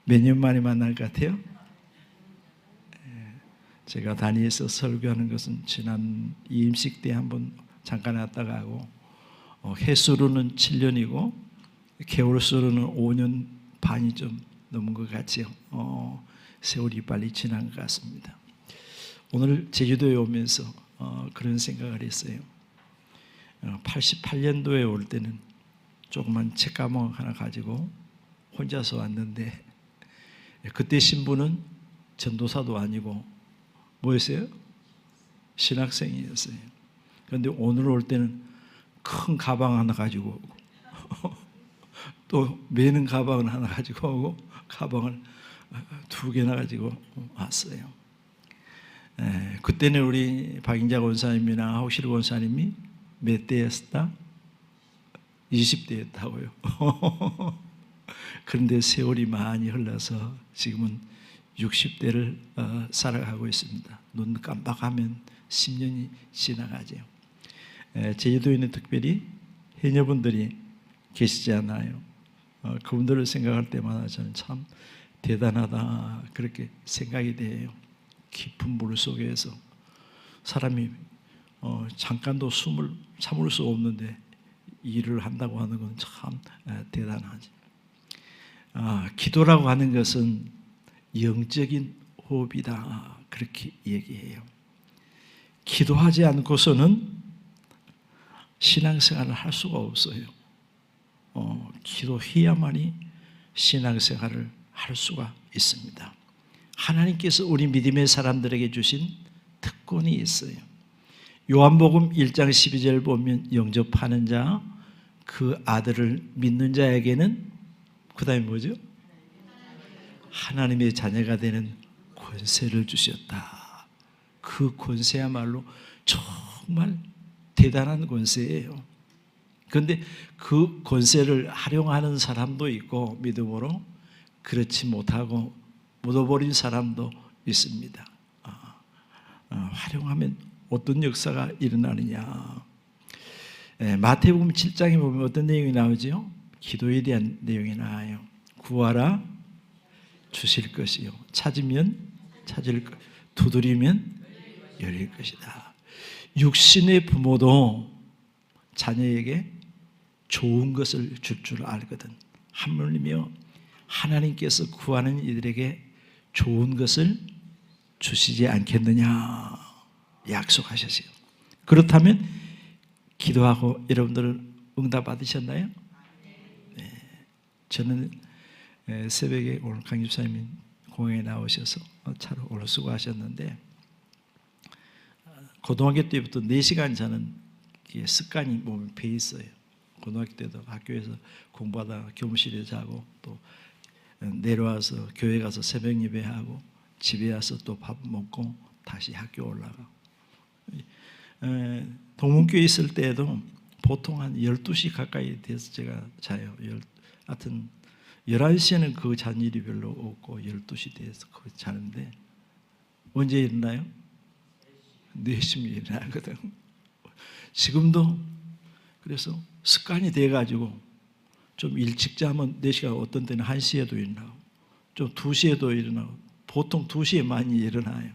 몇 년 만에 만날 것 같아요? 제가 단위에서 설교하는 것은 지난 이임식 때 한번 잠깐 왔다가 하고 해수로는 7년이고 개월수로는 5년 반이 좀 넘은 것 같지요. 세월이 빨리 지난 것 같습니다. 오늘 제주도에 오면서 그런 생각을 했어요. 88년도에 올 때는 조그만 책가방 하나 가지고 혼자서 왔는데 그때 신부는 전도사도 아니고 뭐였어요? 신학생이었어요. 그런데 오늘 올 때는 큰 가방 하나 가지고 오고 또 매는 가방을 하나 가지고 오고 가방을 2개나 가지고 왔어요. 그때는 우리 박인자 권사님이나 하우실 권사님이 몇 대였다? 20대였다고요. 그런데 세월이 많이 흘러서 지금은 60대를 살아가고 있습니다. 눈 깜빡하면 10년이 지나가죠. 제주도에는 특별히 해녀분들이 계시지 않아요. 그분들을 생각할 때마다 저는 참 대단하다 그렇게 생각이 돼요. 깊은 물 속에서 사람이 잠깐도 숨을 참을 수 없는데 일을 한다고 하는 건 참 대단하지. 기도라고 하는 것은 영적인 호흡이다 그렇게 얘기해요. 기도하지 않고서는 신앙생활을 할 수가 없어요. 기도해야만이 신앙생활을 할 수가 있습니다. 하나님께서 우리 믿음의 사람들에게 주신 특권이 있어요. 요한복음 1장 12절 보면 영접하는 자, 그 아들을 믿는 자에게는 그 다음에 뭐죠? 하나님의 자녀가 되는 권세를 주셨다. 그 권세야말로 정말 대단한 권세예요. 그런데 그 권세를 활용하는 사람도 있고 믿음으로 그렇지 못하고 묻어버린 사람도 있습니다. 활용하면 어떤 역사가 일어나느냐. 마태복음 7장에 보면 어떤 내용이 나오죠? 기도에 대한 내용이 나와요. 구하라 주실 것이요 찾으면 찾을 것, 두드리면 열릴 것이다. 육신의 부모도 자녀에게 좋은 것을 줄 줄 알거든. 하물며 하나님께서 구하는 이들에게 좋은 것을 주시지 않겠느냐 약속하셨어요. 그렇다면 기도하고 여러분들은 응답 받으셨나요? 네. 저는 새벽에 오늘 강 집사님이 공연에 나오셔서 차로 오늘 수고하셨는데 고등학교 때부터 4시간 자는 습관이 몸에 배 있어요. 고등학교 때도 학교에서 공부하다가 교무실에 자고 또 내려와서 교회 가서 새벽 예배하고 집에 와서 또 밥 먹고 다시 학교 올라가고. 동문교에 있을 때에도 보통 한 12시 가까이 돼서 제가 자요. 하여튼 11시에는 그 잔 일이 별로 없고 12시 돼서 거기 자는데 언제 일어나요? 4시면 일어나거든. 지금도 그래서 습관이 돼가지고 좀 일찍 자면 4시가 어떤 때는 1시에도 일어나고 좀 2시에도 일어나고 보통 2시에 많이 일어나요.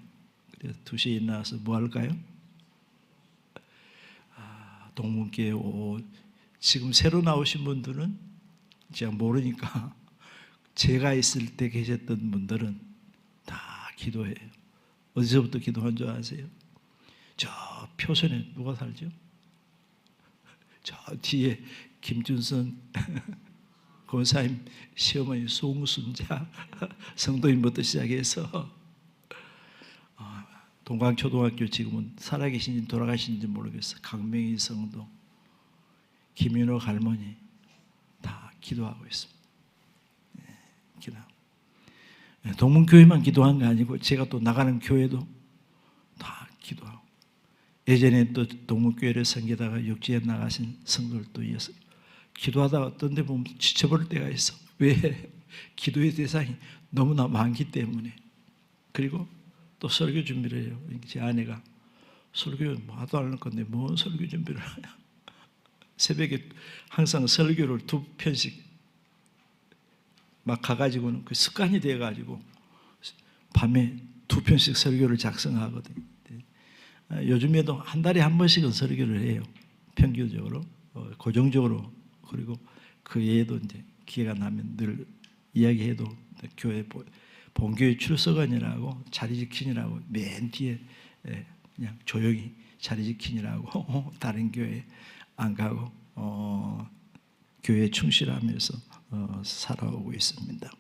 그래서 2시에 일어나서 뭐 할까요? 동문교회 지금 새로 나오신 분들은 제가 모르니까 제가 있을 때 계셨던 분들은 다 기도해요. 어디서부터 기도한 줄 아세요? 저 표선에 누가 살죠? 저 뒤에 김준선 권사님 시어머니 송순자 성도님부터 시작해서 동광초등학교 지금은 살아계신지 돌아가신지 모르겠어. 강명희 성도, 김윤옥 할머니 다 기도하고 있습니다. 기도하고. 동문교회만 기도한 게 아니고 제가 또 나가는 교회도 다 기도하고. 예전에 또 동문교회를 섬기다가 육지에 나가신 성도들도 이어서 기도하다가 어떤 데 보면 지쳐버릴 때가 있어. 왜? 기도의 대상이 너무나 많기 때문에. 그리고 또 설교 준비를 해요. 제 아내가 설교 하도 안 할 건데 뭔 설교 준비를 하냐. 새벽에 항상 설교를 2편씩 막 가가지고는 그 습관이 돼가지고 밤에 2편씩 설교를 작성하거든요. 요즘에도 한 달에 한 번씩은 설교를 해요. 평균적으로, 고정적으로. 그리고 그 외에도 이제 기회가 나면 늘 이야기해도 교회 본교회 출석원이라고 자리 지키느라고 맨 뒤에 그냥 조용히 자리 지키느라고 다른 교회 안 가고 교회에 충실하면서 살아오고 있습니다.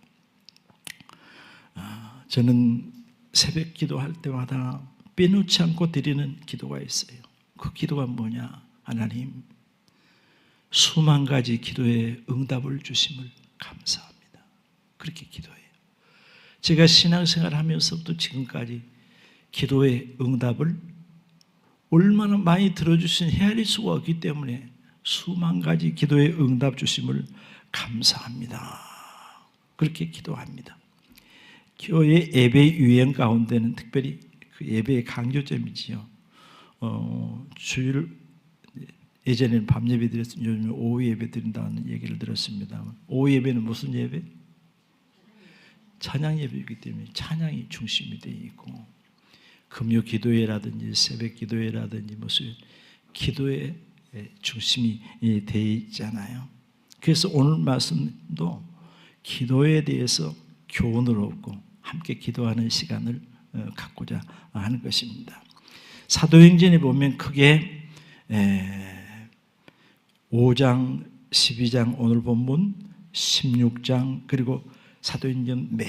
저는 새벽 기도할 때마다 빼놓지 않고 드리는 기도가 있어요. 그 기도가 뭐냐? 하나님, 수만 가지 기도에 응답을 주심을 감사합니다. 그렇게 기도해요. 제가 신앙생활 하면서부터 지금까지 기도의 응답을 얼마나 많이 들어주신 헤아릴 수가 없기 때문에 수만 가지 기도의 응답 주심을 감사합니다. 그렇게 기도합니다. 교회 예배 유행 가운데는 특별히 그 예배의 강조점이지요. 주일 예전에는 밤 예배 드렸으면 요즘 오후 예배 드린다는 얘기를 들었습니다. 오후 예배는 무슨 예배? 찬양 예배이기 때문에 찬양이 중심이 되어 있고, 금요 기도회라든지 새벽 기도회라든지 무슨 기도의 중심이 되어 있잖아요. 그래서 오늘 말씀도 기도에 대해서 교훈을 얻고 함께 기도하는 시간을 갖고자 하는 것입니다. 사도행전에 보면 크게 5장, 12장, 오늘 본문 16장, 그리고 사도행전 맨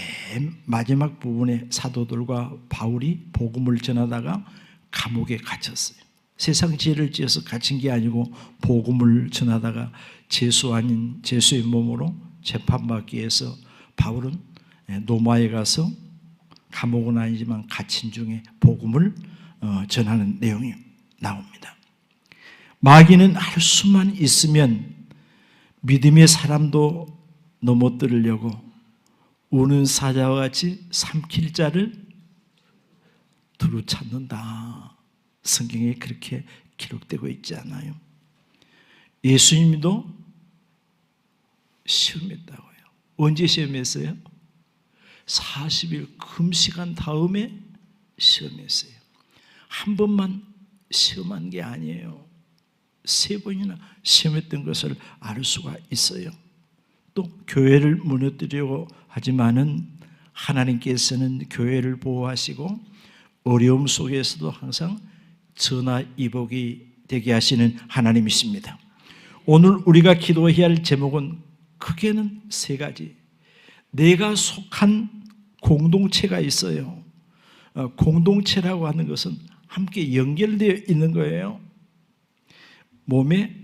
마지막 부분에 사도들과 바울이 복음을 전하다가 감옥에 갇혔어요. 세상 죄를 지어서 갇힌 게 아니고 복음을 전하다가 죄수 아닌 죄수의 몸으로 재판받기 위해서 바울은 로마에 가서 감옥은 아니지만 갇힌 중에 복음을 전하는 내용이 나옵니다. 마귀는 할 수만 있으면 믿음의 사람도 넘어뜨리려고 우는 사자와 같이 삼킬 자를 두루 찾는다. 성경에 그렇게 기록되고 있지 않아요? 예수님도 시험했다고요. 언제 시험했어요? 40일 금식한 다음에 시험했어요. 한 번만 시험한 게 아니에요. 3번이나 시험했던 것을 알 수가 있어요. 또 교회를 무너뜨리려고 하지만은 하나님께서는 교회를 보호하시고 어려움 속에서도 항상 전화위복이 되게 하시는 하나님이십니다. 오늘 우리가 기도해야 할 제목은 크게는 3가지. 내가 속한 공동체가 있어요. 공동체라고 하는 것은 함께 연결되어 있는 거예요. 몸에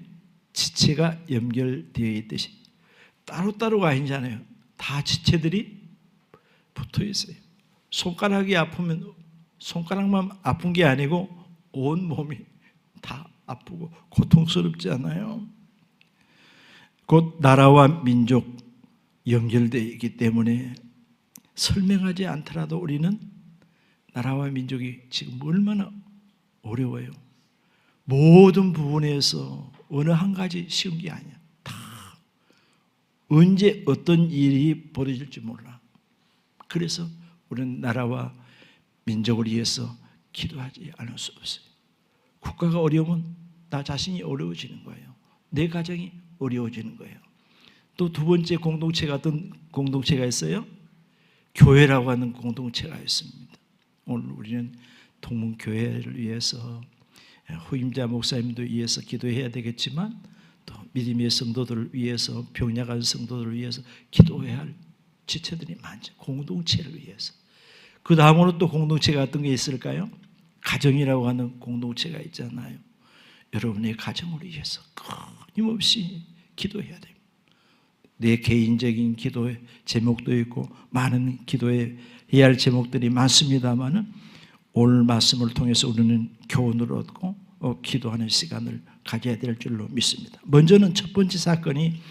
지체가 연결되어 있듯이 따로따로가 아니잖아요. 다 지체들이 붙어 있어요. 손가락이 아프면 손가락만 아픈 게 아니고 온 몸이 다 아프고 고통스럽지 않아요? 곧 나라와 민족 연결되어 있기 때문에 설명하지 않더라도 우리는 나라와 민족이 지금 얼마나 어려워요. 모든 부분에서 어느 한 가지 쉬운 게 아니야. 다 언제 어떤 일이 벌어질지 몰라. 그래서 우리는 나라와 민족을 위해서 기도하지 않을 수 없어요. 국가가 어려우면 나 자신이 어려워지는 거예요. 내 가정이 어려워지는 거예요. 또 2번째 공동체가 어떤 공동체가 있어요? 교회라고 하는 공동체가 있습니다. 오늘 우리는 동문교회를 위해서 후임자 목사님들 위해서 기도해야 되겠지만 또 믿음의 성도들을 위해서 병약한 성도들을 위해서 기도해야 할 지체들이 많죠. 공동체를 위해서. 그 다음으로 또 공동체가 어떤 게 있을까요? 가정이라고 하는 공동체가 있잖아요. 여러분의 가정을 위해서 끊임없이 기도해야 됩니다. 내 개인적인 기도의 제목도 있고 많은 기도해야 할 제목들이 많습니다만은 오늘 말씀을 통해서 우리는 교훈을 얻고 기도하는 시간을 가져야 될 줄로 믿습니다. 먼저는 첫 번째 사건이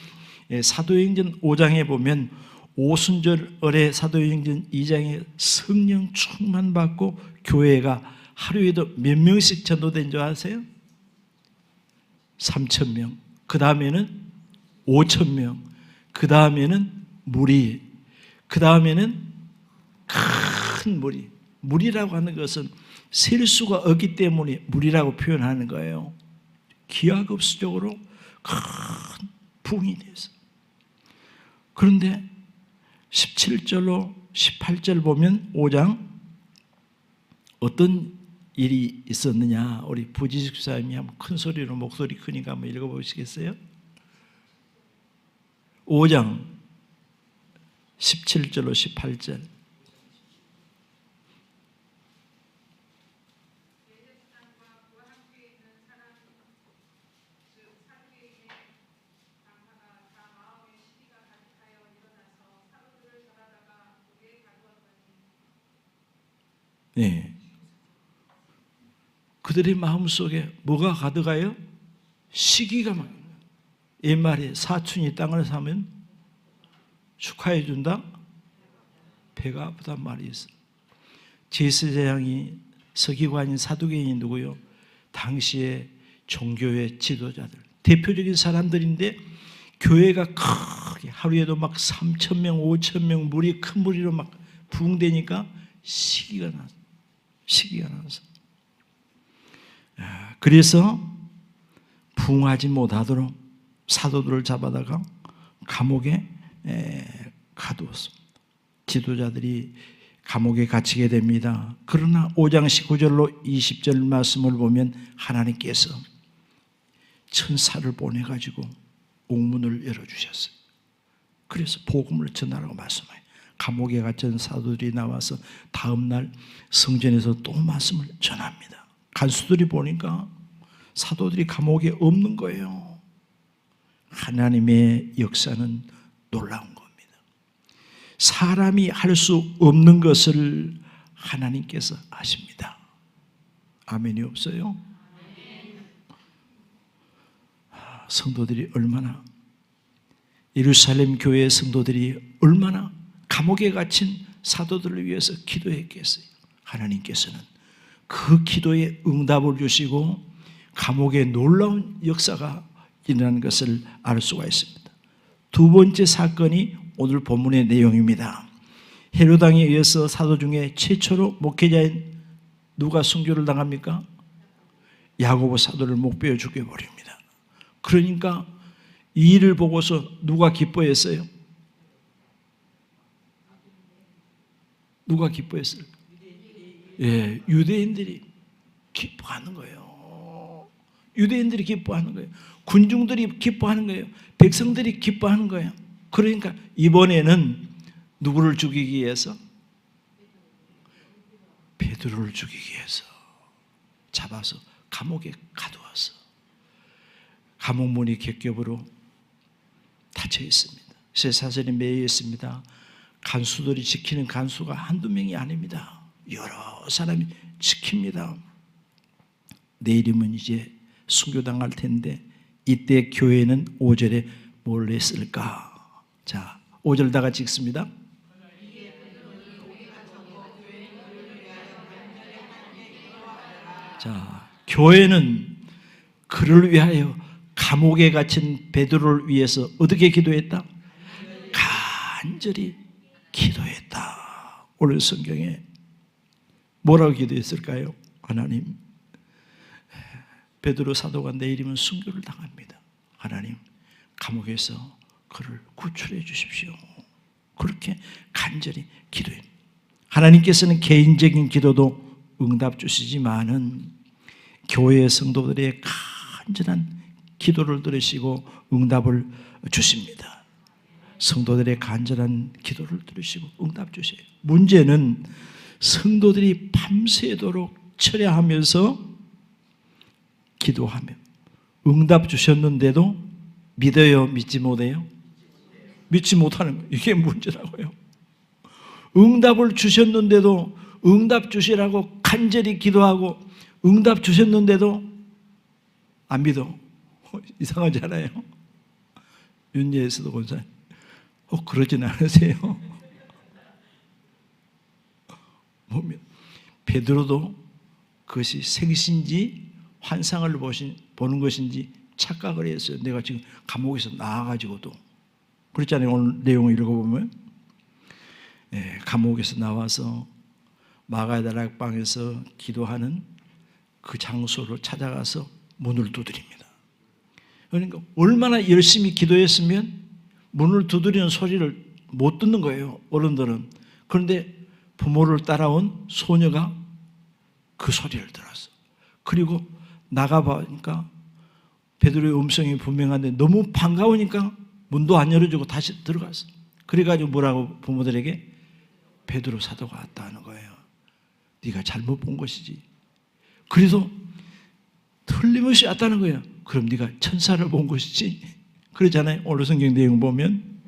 사도행전 5장에 보면 오순절에 사도행전 2장에 성령 충만받고 교회가 하루에도 몇 명씩 전도된 줄 아세요? 3,000명. 그 다음에는 5,000명. 그 다음에는 무리 그 다음에는 큰 물이라고 하는 것은 셀 수가 없기 때문에 물이라고 표현하는 거예요. 기하급수적으로 큰 붕이 돼서. 그런데 17절로 18절 보면 5장 어떤 일이 있었느냐, 우리 부지식 사님이 한번 큰 소리로, 목소리 크니까 한번 읽어보시겠어요? 5장 17절로 18절. 네. 그들의 마음속에 뭐가 가득하여? 시기가 막. 옛말에 사촌이 땅을 사면 축하해 준다? 배가 아프단 말이 있어. 제사장이 서기관인 사두개인이 누구요? 당시에 종교의 지도자들, 대표적인 사람들인데 교회가 크게 하루에도 막 3,000명, 5,000명 물이 큰 무리로 막 부흥되니까 시기가 나서. 그래서 부흥하지 못하도록 사도들을 잡아다가 감옥에 가두었습니다. 지도자들이 감옥에 갇히게 됩니다. 그러나 5장 19절로 20절 말씀을 보면 하나님께서 천사를 보내가지고 옥문을 열어주셨어요. 그래서 복음을 전하라고 말씀해요. 감옥에 갇힌 사도들이 나와서 다음날 성전에서 또 말씀을 전합니다. 간수들이 보니까 사도들이 감옥에 없는 거예요. 하나님의 역사는 놀라운 겁니다. 사람이 할 수 없는 것을 하나님께서 하십니다. 아멘이 없어요? 성도들이 얼마나, 예루살렘 교회의 성도들이 얼마나 감옥에 갇힌 사도들을 위해서 기도했겠어요. 하나님께서는 그 기도에 응답을 주시고 감옥에 놀라운 역사가 일어나는 것을 알 수가 있습니다. 두 번째 사건이 오늘 본문의 내용입니다. 헤롯 왕에 의해서 사도 중에 최초로 목회자인 누가 순교를 당합니까? 야고보 사도를 목베어 죽여버립니다. 그러니까 이 일을 보고서 누가 기뻐했어요? 누가 기뻐했어요? 예, 유대인들이 기뻐하는 거예요. 유대인들이 기뻐하는 거예요. 군중들이 기뻐하는 거예요. 백성들이 기뻐하는 거예요. 그러니까 이번에는 누구를 죽이기 위해서? 베드로를 죽이기 위해서 잡아서 감옥에 가두어서 감옥 문이 겹겹으로 닫혀 있습니다. 쇠사슬이 매여 있습니다. 간수들이 지키는 간수가 한두 명이 아닙니다. 여러 사람이 지킵니다. 내일이면 이제 순교당할 텐데 이때 교회는 5절에 뭘 했을까? 자, 5절 다 같이 읽습니다. 자, 교회는 그를 위하여 감옥에 갇힌 베드로를 위해서 어떻게 기도했다? 간절히 기도했다. 오늘 성경에 뭐라고 기도했을까요? 하나님, 베드로 사도가 내일이면 순교를 당합니다. 하나님, 감옥에서 그를 구출해 주십시오. 그렇게 간절히 기도해. 하나님께서는 개인적인 기도도 응답 주시지만은 교회 성도들의 간절한 기도를 들으시고 응답을 주십니다. 성도들의 간절한 기도를 들으시고 응답 주세요. 문제는 성도들이 밤새도록 철야하면서 기도하며 응답 주셨는데도 믿어요? 믿지 못해요? 믿지 못하는 거예요. 이게 문제라고요. 응답을 주셨는데도 응답 주시라고 간절히 기도하고 응답 주셨는데도 안 믿어. 이상하지 않아요? 윤예에서도 권사님, 그러진 않으세요? 보면 베드로도 그것이 생신지 환상을 보는 것인지 착각을 했어요. 내가 지금 감옥에서 나와가지고도. 그렇잖아요. 오늘 내용을 읽어보면 감옥에서 나와서 마가다락방에서 기도하는 그 장소로 찾아가서 문을 두드립니다. 그러니까 얼마나 열심히 기도했으면 문을 두드리는 소리를 못 듣는 거예요, 어른들은. 그런데 부모를 따라온 소녀가 그 소리를 들었어. 그리고 나가보니까 베드로의 음성이 분명한데 너무 반가우니까 문도 안 열어주고 다시 들어갔어. 그래가지고 뭐라고 부모들에게? 베드로 사도가 왔다 하는 거예요. 네가 잘못 본 것이지. 그래서 틀림없이 왔다는 거예요. 그럼 네가 천사를 본 것이지. 그러잖아요. 오늘 성경 내용 보면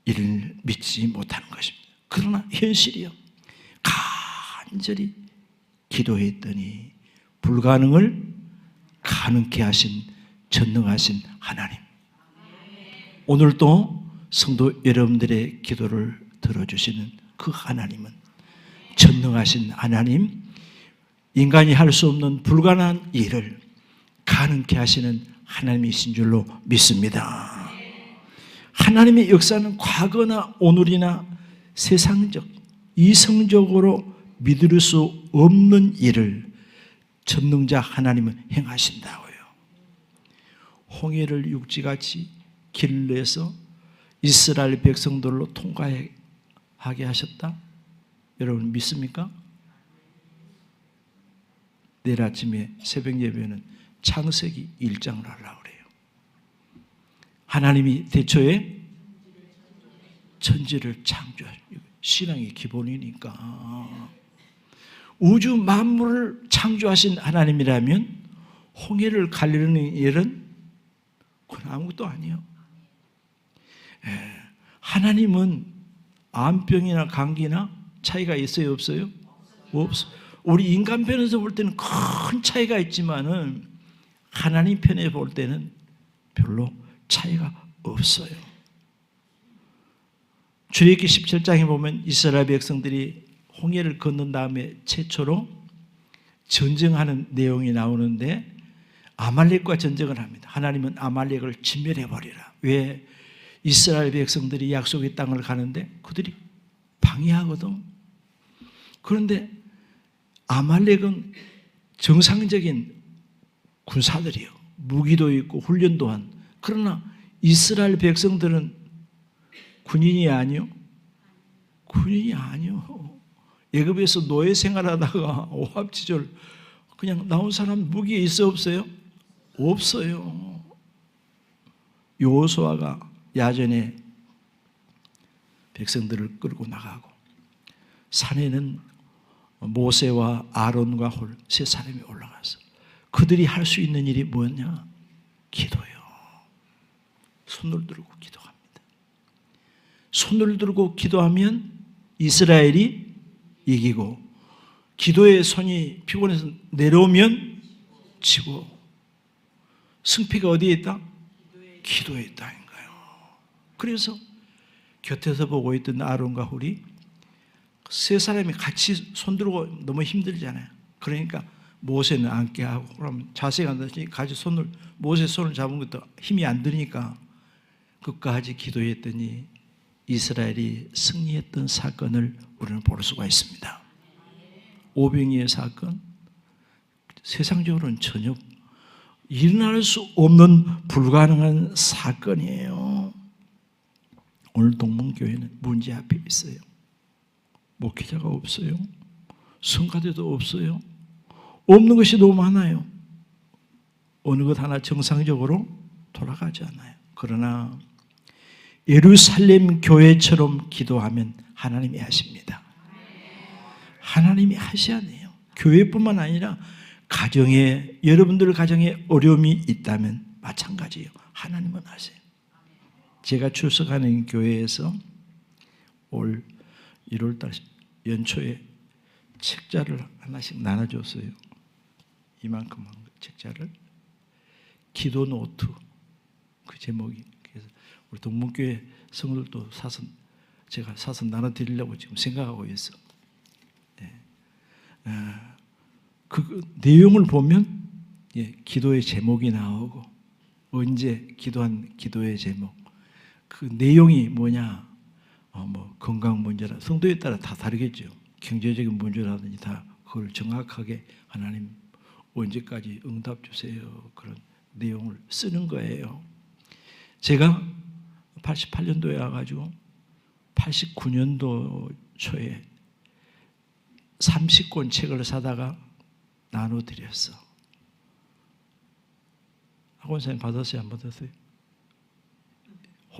이를 믿지 못하는 것입니다. 그러나 현실이요, 간절히 기도했더니 불가능을 가능케 하신 전능하신 하나님, 오늘도 성도 여러분들의 기도를 들어주시는 그 하나님은 전능하신 하나님, 인간이 할 수 없는 불가능한 일을 가능케 하시는 하나님이신 줄로 믿습니다. 하나님의 역사는 과거나 오늘이나 세상적, 이성적으로 믿을 수 없는 일을 전능자 하나님은 행하신다고요. 홍해를 육지같이 길을 내서 이스라엘 백성들로 통과하게 하셨다? 여러분 믿습니까? 내일 아침에 새벽 예배는 창세기 1장을 하려고 그래요. 하나님이 대초에 천지를 창조하신, 신앙의 기본이니까. 우주 만물을 창조하신 하나님이라면 홍해를 가르는 일은 그건 아무것도 아니에요. 하나님은 암병이나 감기나 차이가 있어요, 없어요? 없어요. 우리 인간 편에서 볼 때는 큰 차이가 있지만은 하나님 편에 볼 때는 별로 차이가 없어요. 출애굽기 17장에 보면 이스라엘 백성들이 홍해를 건넌 다음에 최초로 전쟁하는 내용이 나오는데 아말렉과 전쟁을 합니다. 하나님은 아말렉을 진멸해버리라. 왜? 이스라엘 백성들이 약속의 땅을 가는데 그들이 방해하거든. 그런데 아말렉은 정상적인 군사들이요, 무기도 있고 훈련도 한. 그러나 이스라엘 백성들은 군인이 아니요, 군인이 아니요. 애굽에서 노예 생활하다가 오합지졸 그냥 나온 사람 무기에 있어 없어요? 없어요. 여호수아가 야전에 백성들을 끌고 나가고 산에는 모세와 아론과 홀 세 사람이 올라가서 그들이 할 수 있는 일이 뭐냐? 기도요. 손을 들고 기도합니다. 손을 들고 기도하면 이스라엘이 이기고, 기도의 손이 피곤해서 내려오면 지고, 승패가 어디에 있다? 기도에 있다는 거예요. 그래서 곁에서 보고 있던 아론과 홀이 세 사람이 같이 손들고 너무 힘들잖아요. 그러니까 모세는 앉게 하고, 그럼 자세가 안 되니 같이 손을, 모세 손을 잡은 것도 힘이 안 드니까 끝까지 기도했더니 이스라엘이 승리했던 사건을 우리는 볼 수가 있습니다. 오병이의 사건, 세상적으로는 전혀 일어날 수 없는 불가능한 사건이에요. 오늘 동문교회는 문제 앞에 있어요. 목회자가 없어요. 성가대도 없어요. 없는 것이 너무 많아요. 어느 것 하나 정상적으로 돌아가지 않아요. 그러나 예루살렘 교회처럼 기도하면 하나님이 하십니다. 하나님이 하셔야 돼요. 교회뿐만 아니라 가정에, 여러분들 가정에 어려움이 있다면 마찬가지예요. 하나님은 하세요. 제가 출석하는 교회에서 올 1월달 연초에 책자를 하나씩 나눠줬어요. 이만큼한 책자를. 기도 노트, 그 제목이. 그래서 우리 동문교회 성도들도 사서, 제가 사서 나눠드리려고 지금 생각하고 있어. 그 내용을 보면 기도의 제목이 나오고, 언제 기도한 기도의 제목, 그 내용이 뭐냐, 뭐 건강 문제라 성도에 따라 다 다르겠죠. 경제적인 문제라든지 다 그걸 정확하게 하나님 언제까지 응답 주세요. 그런 내용을 쓰는 거예요. 제가 88년도에 와가지고 89년도 초에 30권 책을 사다가 나눠드렸어. 학원사님 받았어요? 안 받았어요?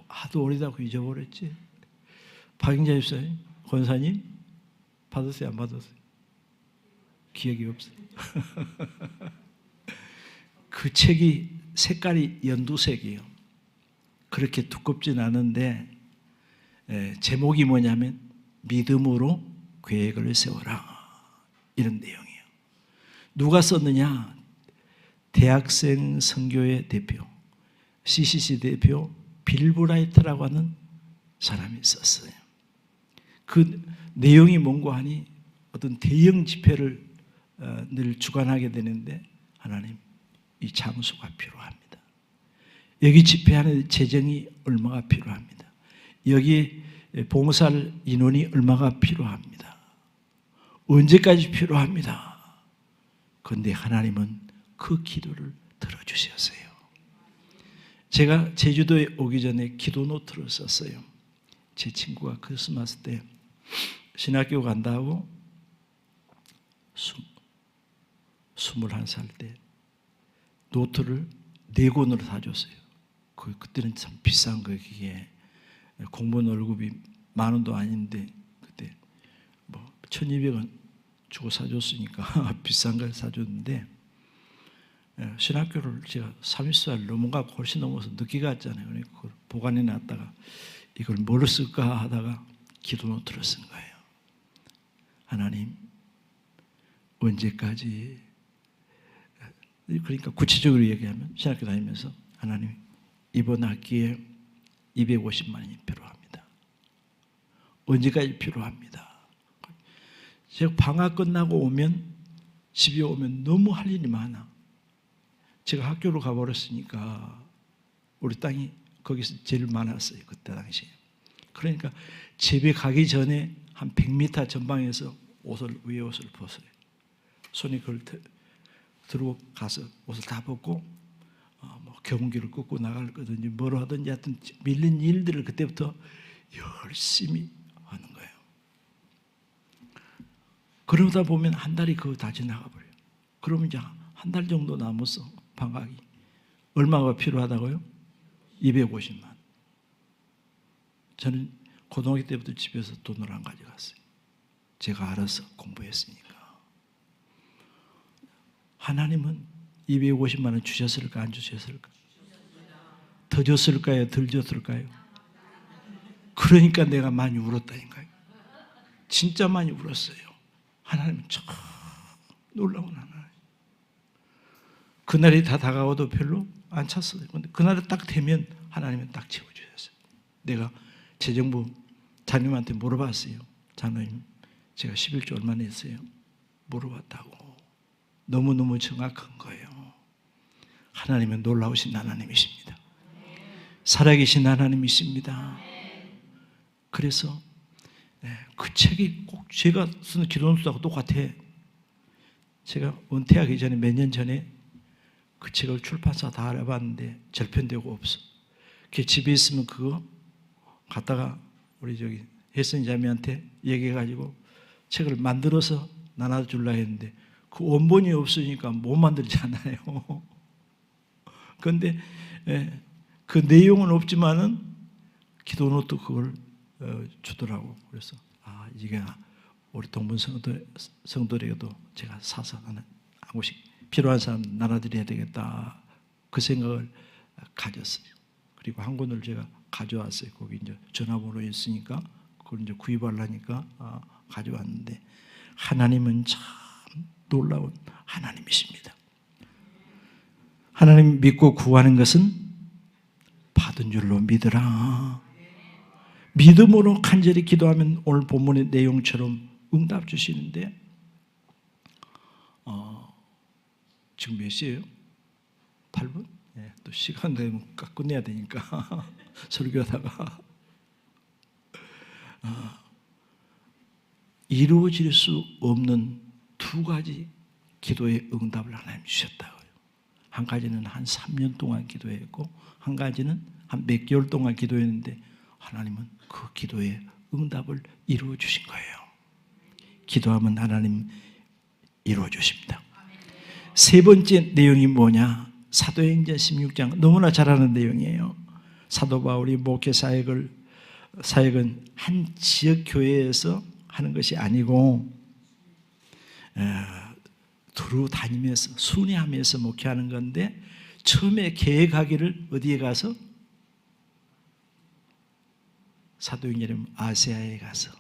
하도 오래다고 잊어버렸지. 박영자 집사님, 권사님 받았어요? 안 받았어요? 기억이 없어요. 그 책이 색깔이 연두색이에요. 그렇게 두껍진 않은데 제목이 뭐냐면 믿음으로 계획을 세워라, 이런 내용이에요. 누가 썼느냐? 대학생 선교회 대표, CCC 대표 빌브라이트라고 하는 사람이 썼어요. 그 내용이 뭔고 하니 어떤 대형 집회를 늘 주관하게 되는데 하나님, 이 장소가 필요합니다. 여기 집회하는 재정이 얼마가 필요합니다. 여기 봉사할 인원이 얼마가 필요합니다. 언제까지 필요합니다. 그런데 하나님은 그 기도를 들어주셨어요. 제가 제주도에 오기 전에 기도 노트를 썼어요. 제 친구가 크리스마스 때 신학교 간다고 21살 때 노트를 4권을 사줬어요. 그때는 참 비싼 거예요. 그게 공무원 월급이 10,000원도 아닌데 그때 뭐 1,200원 주고 사줬으니까 비싼 걸 사줬는데, 신학교를 제가 30살 넘어가고 훨씬 넘어서 늦게 갔잖아요. 그러니까 그걸 보관해 놨다가 이걸 뭘 쓸까 하다가 기도 노트를 쓴 거예요. 하나님, 언제까지, 그러니까 구체적으로 얘기하면 신학교 다니면서 하나님, 이번 학기에 250만 원이 필요합니다. 언제까지 필요합니다. 제가 방학 끝나고 오면, 집에 오면 너무 할 일이 많아. 제가 학교로 가버렸으니까 우리 땅이 거기서 제일 많았어요. 그때 당시에. 그러니까 집에 가기 전에 한 100m 전방에서 위에 옷을 벗어요. 손이 그걸 들고 가서 옷을 다 벗고 뭐 경운기를 끄고 나갈 거든지 뭐로 하든지 하여튼 밀린 일들을 그때부터 열심히 하는 거예요. 그러다 보면 한 달이 그거 다 지나가버려요. 그러면 이제 한 달 정도 남았어. 방학이. 얼마가 필요하다고요? 250만. 저는 고등학교 때부터 집에서 돈을 안 가져갔어요. 제가 알아서 공부했으니까. 하나님은 250만 원 주셨을까 안 주셨을까? 더 줬을까요? 덜 줬을까요? 그러니까 내가 많이 울었다니까요. 진짜 많이 울었어요. 하나님은 참 놀라운 하나님. 그날이 다 다가와도 별로 안 찼어요. 근데 그날이 딱 되면 하나님은 딱 채워주셨어요. 내가 재정부 장님한테 물어봤어요. 장로님, 제가 11조 얼마 냈어요? 물어봤다고. 너무너무 정확한 거예요. 하나님은 놀라우신 하나님이십니다. 살아계신 하나님이십니다. 그래서 그 책이 꼭 제가 쓰는 기도노트하고 똑같아. 제가 은퇴하기 전에 몇 년 전에 그 책을 출판사 다 알아봤는데 절편되고 없어. 그 집에 있으면 그거 갖다가 우리 저기 혜선이 자매한테 얘기해가지고 책을 만들어서 나눠주려 했는데 그 원본이 없으니까 못 만들잖아요. 그런데 그 내용은 없지만은 기도노트 그걸 주더라고. 그래서 이게 우리 동문 성도들에게도 제가 사서 하나 한 곳씩 필요한 사람 나눠드려야 되겠다. 그 생각을 가졌어요. 그리고 한 권을 제가 가져왔어요. 거기 이제 전화번호 있으니까 그걸 이제 구입하려니까 가져왔는데 하나님은 참 놀라운 하나님이십니다. 하나님 믿고 구하는 것은 받은 줄로 믿으라. 믿음으로 간절히 기도하면 오늘 본문의 내용처럼 응답 주시는데 지금 몇 시예요? 8분? 네, 또 시간 되면 끝내야 되니까 설교하다가 이루어질 수 없는 두 가지 기도의 응답을 하나님 주셨다고요. 한 가지는 한 3년 동안 기도했고 한 가지는 한 몇 개월 동안 기도했는데 하나님은 그 기도의 응답을 이루어 주신 거예요. 기도하면 하나님 이루어 주십니다. 세 번째 내용이 뭐냐? 사도행전 16장 너무나 잘 아는 내용이에요. 사도 바울이 목회 사역은 한 지역 교회에서 하는 것이 아니고 두루 다니면서 순회하면서 목회하는 건데 처음에 계획하기를 어디에 가서? 사도행전에 아시아에 가서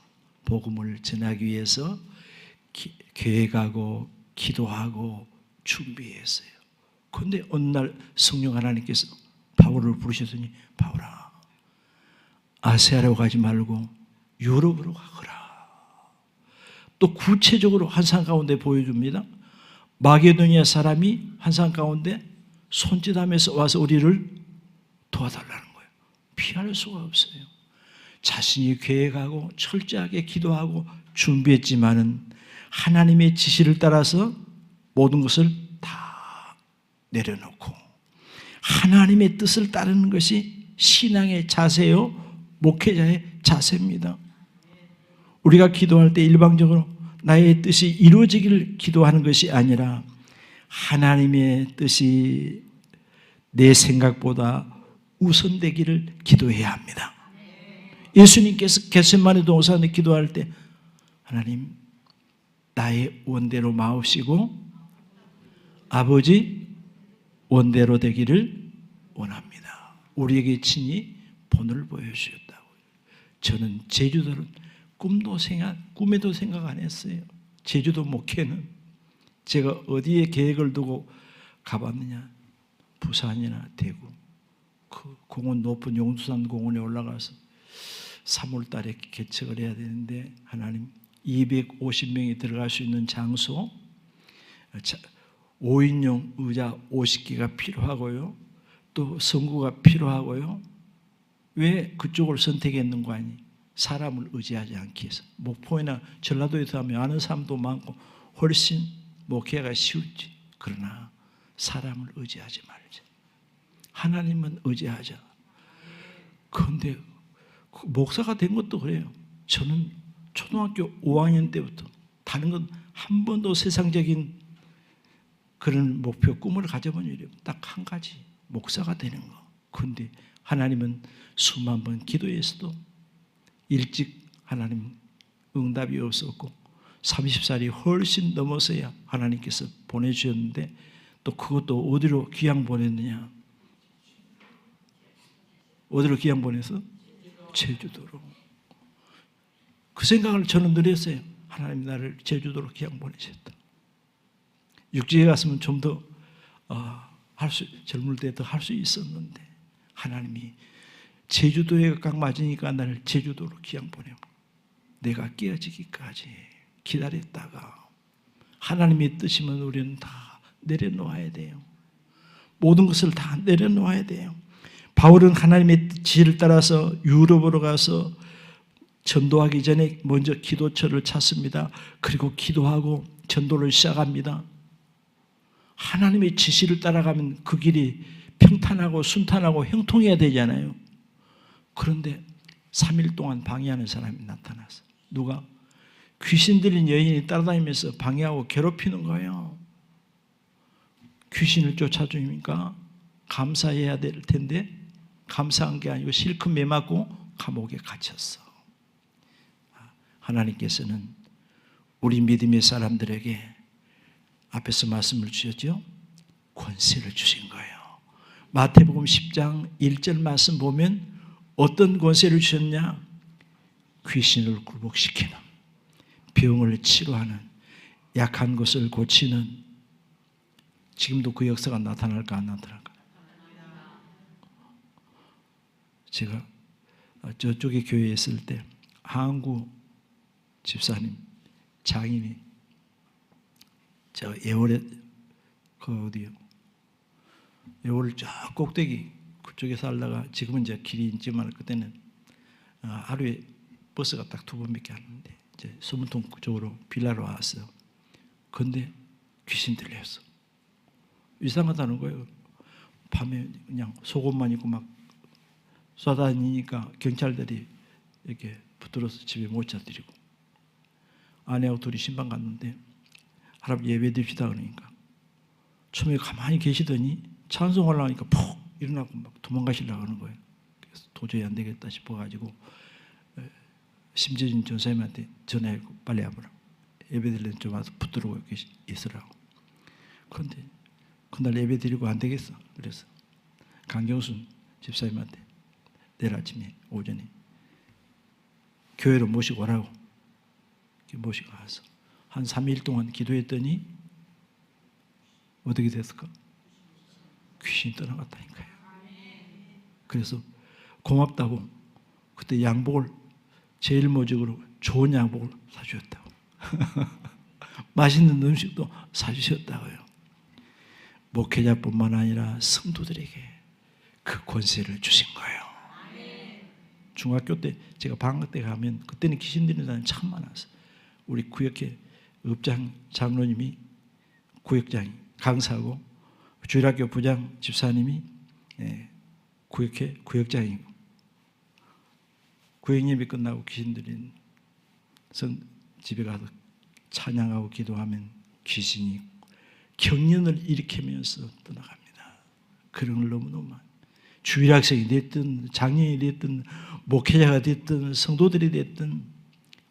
복음을 전하기 위해서 계획하고 기도하고 준비했어요. 그런데 어느 날 성령 하나님께서 바울을 부르셨더니 바울아 아시아로 가지 말고 유럽으로 가거라. 또 구체적으로 환상 가운데 보여줍니다. 마게도니아 사람이 환상 가운데 손짓하면서 와서 우리를 도와달라는 거예요. 피할 수가 없어요. 자신이 계획하고 철저하게 기도하고 준비했지만은 하나님의 지시를 따라서 모든 것을 다 내려놓고 하나님의 뜻을 따르는 것이 신앙의 자세요, 목회자의 자세입니다. 우리가 기도할 때 일방적으로 나의 뜻이 이루어지기를 기도하는 것이 아니라 하나님의 뜻이 내 생각보다 우선되기를 기도해야 합니다. 예수님께서 겟세마네 동산에 기도할 때 하나님 나의 원대로 마옵시고 아버지 원대로 되기를 원합니다. 우리에게 친히 본을 보여주셨다고요. 저는 제주도는 꿈에도 생각 안 했어요. 제주도 목회는 제가 어디에 계획을 두고 가봤느냐? 부산이나 대구, 그 공원 높은 용두산 공원에 올라가서 3월 달에 개척을 해야 되는데 하나님 250명이 들어갈 수 있는 장소 5인용 의자 50개가 필요하고요. 또 성구가 필요하고요. 왜 그쪽을 선택했는가 하니 사람을 의지하지 않기 위해서. 목포나 전라도에서 하면 아는 사람도 많고 훨씬 목회가 쉬웠지. 그러나 사람을 의지하지 말자. 하나님은 의지하자. 그런데 목사가 된 것도 그래요. 저는 초등학교 5학년 때부터 다른 건 한 번도 세상적인 그런 목표, 꿈을 가져본 일이 딱 한 가지, 목사가 되는 거. 그런데 하나님은 수만 번 기도해서도 일찍 하나님 응답이 없었고 30살이 훨씬 넘어서야 하나님께서 보내주셨는데 또 그것도 어디로 귀양 보냈느냐? 어디로 귀양 보내서? 제주도로. 그 생각을 저는 늘 했어요. 하나님 나를 제주도로 귀양 보내셨다. 육지에 갔으면 좀 더 젊을 때 더 할 수 있었는데 하나님이 제주도에 각 맞으니까 나를 제주도로 귀양 보내고 내가 깨어지기까지 기다렸다가 하나님의 뜻이면 우리는 다 내려놓아야 돼요. 모든 것을 다 내려놓아야 돼요. 바울은 하나님의 지혜를 따라서 유럽으로 가서 전도하기 전에 먼저 기도처를 찾습니다. 그리고 기도하고 전도를 시작합니다. 하나님의 지시를 따라가면 그 길이 평탄하고 순탄하고 형통해야 되잖아요. 그런데 3일 동안 방해하는 사람이 나타났어. 누가? 귀신 들린 여인이 따라다니면서 방해하고 괴롭히는 거예요. 귀신을 쫓아주니까 감사해야 될 텐데 감사한 게 아니고 실컷 매맞고 감옥에 갇혔어. 하나님께서는 우리 믿음의 사람들에게 앞에서 말씀을 주셨죠? 권세를 주신 거예요. 마태복음 10장 1절 말씀 보면 어떤 권세를 주셨냐? 귀신을 굴복시키는, 병을 치료하는, 약한 것을 고치는. 지금도 그 역사가 나타날까 안 나타날까? 제가 저쪽에 교회에 있을 때 한국 집사님 장인이 저 예월에 그 어디요? 예월 저 꼭대기 그쪽에 살다가 지금은 이제 길이 있지만 그때는 하루에 버스가 딱 2번밖에 안 하는데 이제 소문통 쪽으로 빌라로 왔어요. 그런데 귀신 들렸어. 이상하다는 거예요. 밤에 그냥 속옷만 입고 막 쏘다니니까 경찰들이 이렇게 붙들어서 집에 못 찾드리고, 아내하고 둘이 신방 갔는데 할아버지 예배 드립시다 그러니까 처음에 가만히 계시더니 찬송하려고 하니까 푹 일어나고 막 도망가시려고 하는 거예요. 그래서 도저히 안 되겠다 싶어가지고 심재진 전사님한테 전화하고 빨리 와보라, 예배 드리려면 좀 와서 붙들고 있으라고. 그런데 그날 예배 드리고 안 되겠어. 그래서 강경순 집사님한테 내일 아침에 오전에 교회로 모시고 오라고 모시고 가서 한 3일 동안 기도했더니 어떻게 됐을까? 귀신이 떠나갔다니까요. 그래서 고맙다고 그때 양복을 제일 모직으로 좋은 양복을 사주셨다고 맛있는 음식도 사주셨다고요. 목회자뿐만 아니라 성도들에게 그 권세를 주신 거예요. 중학교 때 제가 방학 때 가면 그때는 귀신 들리는 사람이 참 많았어요. 우리 구역회 읍장 장로님이 구역장이 강사고, 주일학교 부장 집사님이 구역회 구역장이고, 구역예배 끝나고 귀신 들린 집에 가서 찬양하고 기도하면 귀신이 경련을 일으키면서 떠나갑니다. 그런 걸 너무너무 많아요. 주일학생이 됐든 장년이 됐든 목회자가 됐든 성도들이 됐든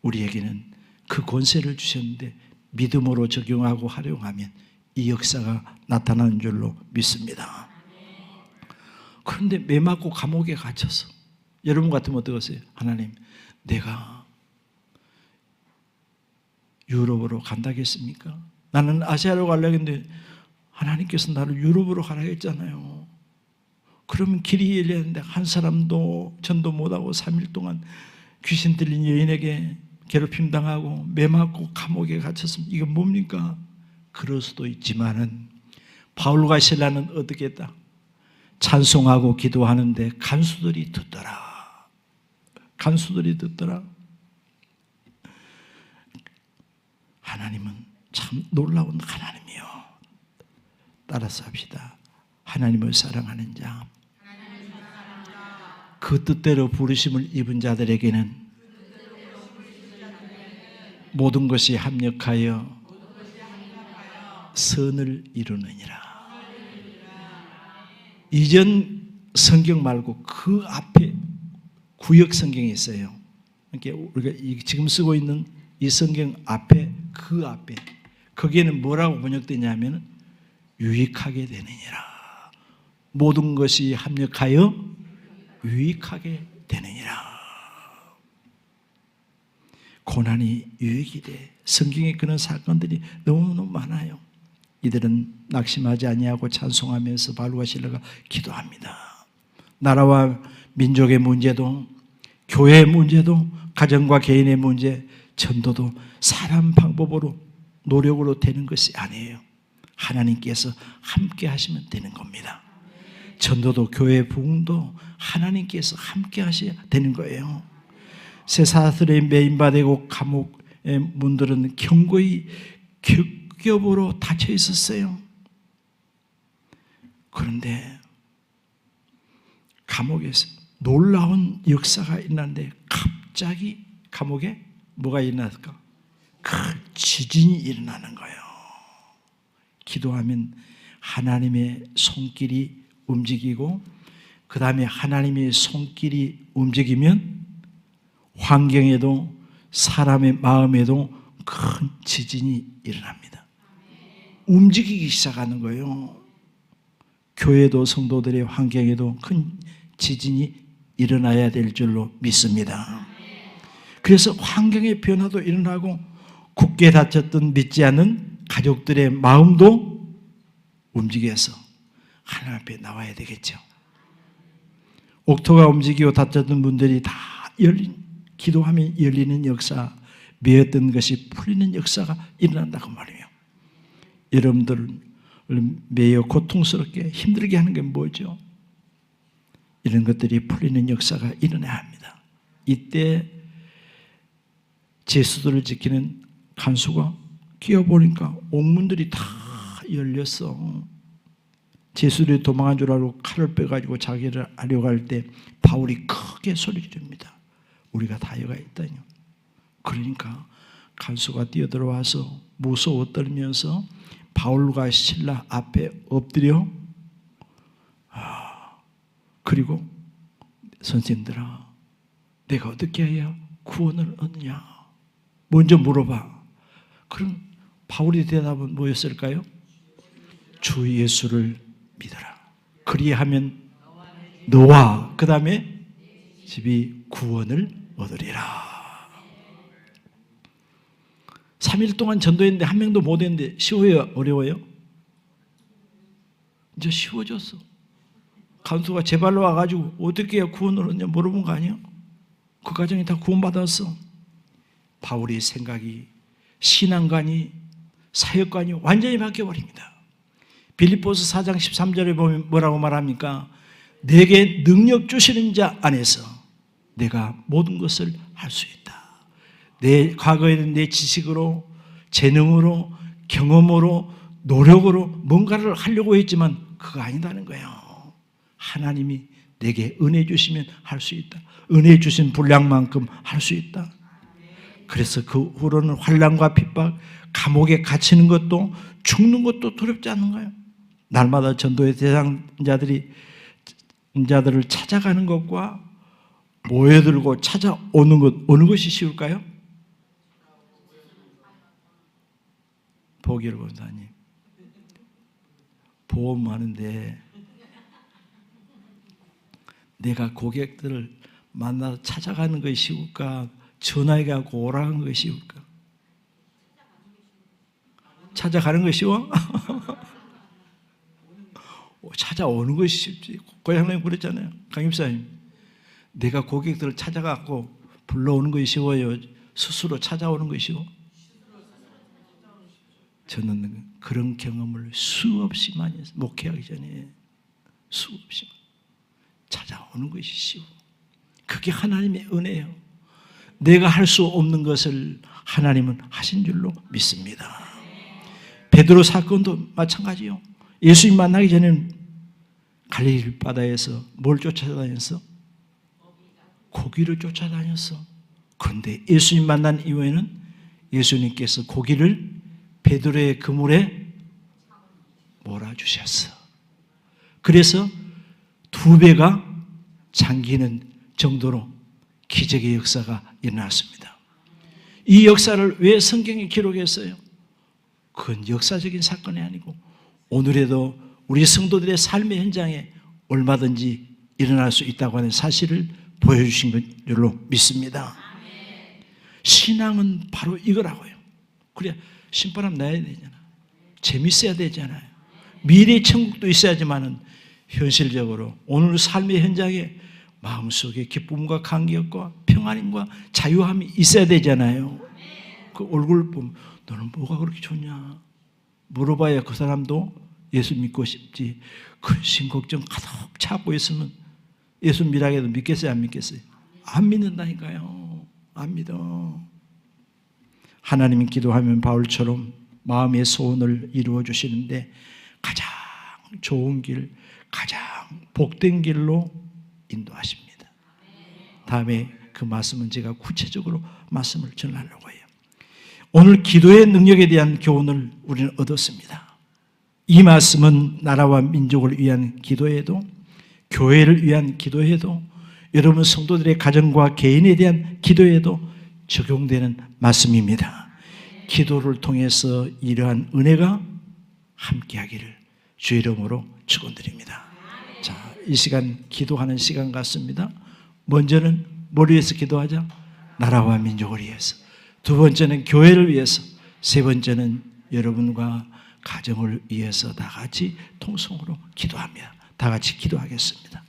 우리에게는 그 권세를 주셨는데 믿음으로 적용하고 활용하면 이 역사가 나타나는 줄로 믿습니다. 그런데 매 맞고 감옥에 갇혀서 여러분 같으면 어떠세요? 하나님, 내가 유럽으로 간다겠습니까? 나는 아시아로 가려고 했는데 하나님께서 나를 유럽으로 가라고 했잖아요. 그러면 길이 열렸는데 한 사람도 전도 못하고 3일 동안 귀신 들린 여인에게 괴롭힘 당하고 매 맞고 감옥에 갇혔으면 이건 뭡니까? 그럴 수도 있지만은 바울과 실라는 어떻게 했다? 찬송하고 기도하는데 간수들이 듣더라. 간수들이 듣더라. 하나님은 참 놀라운 하나님이요. 따라서 합시다. 하나님을 사랑하는 자, 그 뜻대로 부르심을 입은 자들에게는 모든 것이 합력하여 선을 이루느니라. 이전 성경 말고 그 앞에 구역 성경이 있어요. 그러니까 우리가 지금 쓰고 있는 이 성경 앞에, 그 앞에, 거기에는 뭐라고 번역되냐면 유익하게 되느니라. 모든 것이 합력하여 유익하게 되느니라. 고난이 유익이 돼. 성경에 그런 사건들이 너무너무 많아요. 이들은 낙심하지 아니하고 찬송하면서 바울과 실라가 기도합니다. 나라와 민족의 문제도, 교회의 문제도, 가정과 개인의 문제, 전도도 사람 방법으로 노력으로 되는 것이 아니에요. 하나님께서 함께 하시면 되는 겁니다. 전도도 교회 부흥도 하나님께서 함께 하셔야 되는 거예요. 쇠사슬에 매인바되고 감옥의 문들은 경고히 겹겹으로 닫혀 있었어요. 그런데 감옥에서 놀라운 역사가 일어났는데 갑자기 감옥에 뭐가 일어났을까? 큰 지진이 일어나는 거예요. 기도하면 하나님의 손길이 움직이고, 그 다음에 하나님의 손길이 움직이면 환경에도 사람의 마음에도 큰 지진이 일어납니다. 움직이기 시작하는 거예요. 교회도 성도들의 환경에도 큰 지진이 일어나야 될 줄로 믿습니다. 그래서 환경의 변화도 일어나고 굳게 닫혔던 믿지 않는 가족들의 마음도 움직여서 하나님 앞에 나와야 되겠죠. 옥토가 움직이고 닫혔던 문들이 다 기도하면 열리는 역사, 매였던 것이 풀리는 역사가 일어난다고 말이에요. 여러분들을 매여 고통스럽게 힘들게 하는 게 뭐죠? 이런 것들이 풀리는 역사가 일어나야 합니다. 이때 제수들을 지키는 간수가 끼어보니까 옥문들이 다 열렸어. 제수들이 도망한 줄 알고 칼을 빼가지고 자기를 하려고 할 때 바울이 크게 소리 지릅니다. 우리가 다여가 있다뇨. 그러니까 간수가 뛰어들어와서 무서워 떨면서 바울과 실라 앞에 엎드려 그리고 선생들아, 내가 어떻게 해야 구원을 얻느냐 먼저 물어봐. 그럼 바울의 대답은 뭐였을까요? 주 예수를 믿어라. 그리하면 너와 그 다음에 집이 구원을 얻으리라. 3일 동안 전도했는데 한 명도 못 했는데 쉬워요? 어려워요? 이제 쉬워졌어. 간수가 제 발로 와가지고 어떻게 해야 구원을 얻냐 물어본 거 아니에요? 그 가정이 다 구원받았어. 바울의 생각이, 신앙관이, 사역관이 완전히 바뀌어버립니다. 빌립보서 4장 13절에 보면 뭐라고 말합니까? 내게 능력 주시는 자 안에서 내가 모든 것을 할 수 있다. 내 과거에는 내 지식으로, 재능으로, 경험으로, 노력으로 뭔가를 하려고 했지만 그거 아니다는 거예요. 하나님이 내게 은혜 주시면 할 수 있다. 은혜 주신 분량만큼 할 수 있다. 그래서 그 후로는 환난과 핍박, 감옥에 갇히는 것도 죽는 것도 두렵지 않은 거예요. 날마다 전도의 대상자들을 찾아가는 것과 모여들고 찾아오는 것, 어느 것이 쉬울까요? 보기를 본다님, 보험하는데 내가 고객들을 만나서 찾아가는 것이 쉬울까? 전화해가고 오라는 것이 쉬울까? 찾아가는 것이 쉬워? 찾아오는 것이 쉽지. 고향님 그랬잖아요. 강입사님, 내가 고객들을 찾아가고 불러오는 것이 쉬워요? 스스로 찾아오는 것이 쉬워? 저는 그런 경험을 수없이 많이 했어요. 목회하기 전에 수없이 찾아오는 것이 쉬워. 그게 하나님의 은혜예요. 내가 할 수 없는 것을 하나님은 하신 줄로 믿습니다. 베드로 사건도 마찬가지요. 예수님 만나기 전에는 갈릴리 바다에서 뭘 쫓아다녔어? 고기를 쫓아다녔어. 그런데 예수님 만난 이후에는 예수님께서 고기를 베드로의 그물에 몰아주셨어. 그래서 2배가 잠기는 정도로 기적의 역사가 일어났습니다. 이 역사를 왜 성경에 기록했어요? 그건 역사적인 사건이 아니고 오늘에도 우리 성도들의 삶의 현장에 얼마든지 일어날 수 있다고 하는 사실을 보여주신 줄로 믿습니다. 신앙은 바로 이거라고요. 그래 신바람 나야 되잖아. 재밌어야 되잖아요. 미래의 천국도 있어야지만은 현실적으로 오늘 삶의 현장에 마음속에 기쁨과 감격과 평안과 자유함이 있어야 되잖아요. 그 얼굴 보면 너는 뭐가 그렇게 좋냐 물어봐야 그 사람도 예수 믿고 싶지. 근심 걱정 가득 차고 있으면 예수 믿으라고 해도 믿겠어요? 안 믿겠어요? 안 믿는다니까요. 안 믿어. 하나님이 기도하면 바울처럼 마음의 소원을 이루어 주시는데 가장 좋은 길, 가장 복된 길로 인도하십니다. 다음에 그 말씀은 제가 구체적으로 말씀을 전하려고 해요. 오늘 기도의 능력에 대한 교훈을 우리는 얻었습니다. 이 말씀은 나라와 민족을 위한 기도에도, 교회를 위한 기도에도, 여러분 성도들의 가정과 개인에 대한 기도에도 적용되는 말씀입니다. 기도를 통해서 이러한 은혜가 함께하기를 주의 이름으로 축원드립니다. 자, 이 시간 기도하는 시간 같습니다. 먼저는 뭘 위해서 기도하자? 나라와 민족을 위해서. 두 번째는 교회를 위해서. 세 번째는 여러분과 가정을 위해서 다 같이 통성으로 기도합니다. 다 같이 기도하겠습니다.